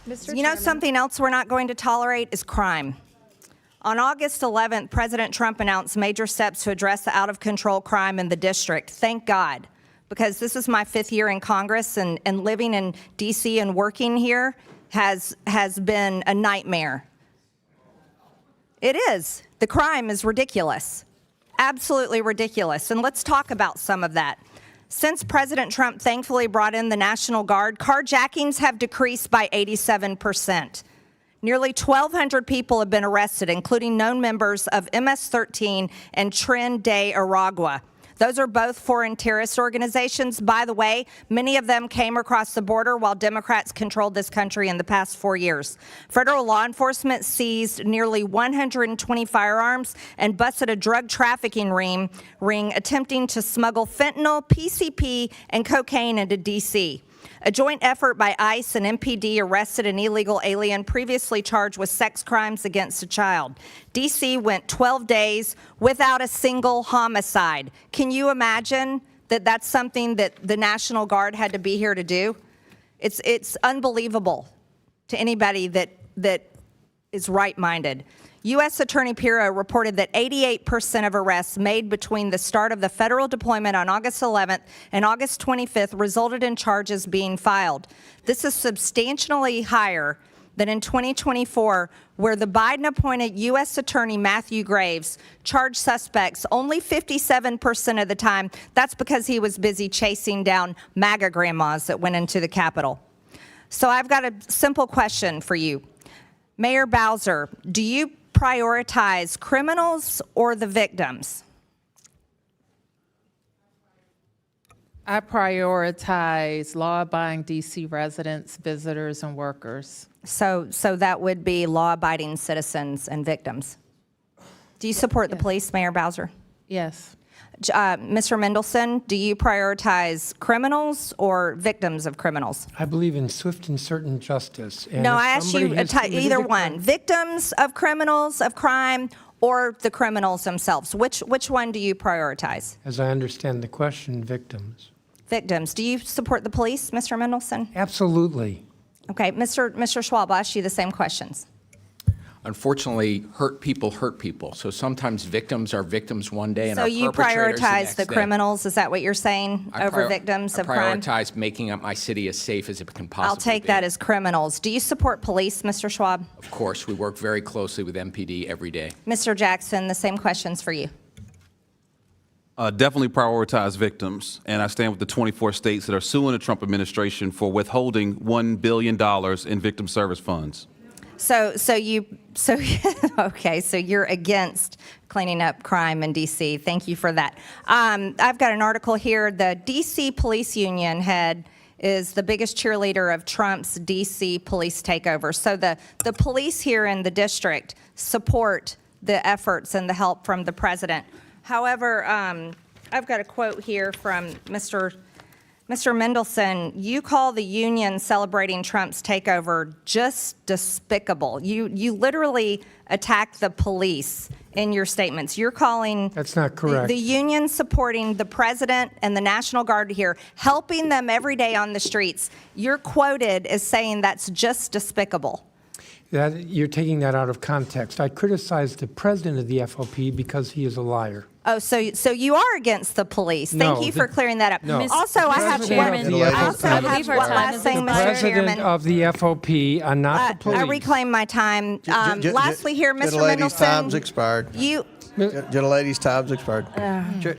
You know, something else we're not going to tolerate is crime. On August 11th, President Trump announced major steps to address the out-of-control crime in the district. Thank God, because this is my 5th year in Congress, and living in D.C. and working here has been a nightmare. It is. The crime is ridiculous. Absolutely ridiculous. And let's talk about some of that. Since President Trump thankfully brought in the National Guard, carjackings have decreased by 87%. Nearly 1,200 people have been arrested, including known members of MS-13 and Tren de Aragua. Those are both foreign terrorist organizations. By the way, many of them came across the border while Democrats controlled this country in the past 4 years. Federal law enforcement seized nearly 120 firearms and busted a drug trafficking ring attempting to smuggle fentanyl, PCP, and cocaine into D.C. A joint effort by ICE and MPD arrested an illegal alien previously charged with sex crimes against a child. D.C. went 12 days without a single homicide. Can you imagine that that's something that the National Guard had to be here to do? It's unbelievable to anybody that is right-minded. U.S. Attorney Pirro reported that 88% of arrests made between the start of the federal deployment on August 11th and August 25th resulted in charges being filed. This is substantially higher than in 2024, where the Biden-appointed U.S. Attorney Matthew Graves charged suspects only 57% of the time. That's because he was busy chasing down MAGA grandmas that went into the Capitol. So I've got a simple question for you. Mayor Bowser, do you prioritize criminals or the victims? I prioritize law-abiding D.C. residents, visitors, and workers. So that would be law-abiding citizens and victims. Do you support the police, Mayor Bowser? Yes. Mr. Mendelson, do you prioritize criminals or victims of criminals? I believe in swift and certain justice. And no, I asked you either one. Victims of criminals, of crime, or the criminals themselves. Which one do you prioritize? As I understand the question, victims. Victims. Do you support the police, Mr. Mendelson? Absolutely. Okay, Mr. Schwab, I'll ask you the same questions. Unfortunately, hurt people. So sometimes victims are victims one day and so are you perpetrators prioritize the the criminals, is that what you're saying, over victims of crime? I prioritize making up my city as safe as it can possibly be. I'll take that as criminals. Do you support police, Mr. Schwab? Of course, we work very closely with MPD every day. Mr. Jackson, the same questions for you. Definitely prioritize victims, and I stand with the 24 states that are suing the Trump administration for withholding $1 billion in victim service funds. So you're against cleaning up crime in D.C. Thank you for that. I've got an article here. The D.C. Police Union head is the biggest cheerleader of Trump's D.C. police takeover. So the police here in the district support the efforts and the help from the president. However, I've got a quote here from Mr. Mendelson. You call the union celebrating Trump's takeover just despicable. You literally attack the police in your statements. You're calling That's not correct. The union supporting the president and the National Guard here, helping them every day on the streets. You're quoted as saying that's just despicable. You're taking that out of context. I criticized the president of the FOP because he is a liar. Oh, so you are against the police. No, Thank you for clearing that up. No. Also, I have one last thing, The Mr. president Chairman. of the FOP, not the police. I reclaim my time. Lastly here, Mr. The lady's Mendelson. time's expired. You. The lady's time's expired.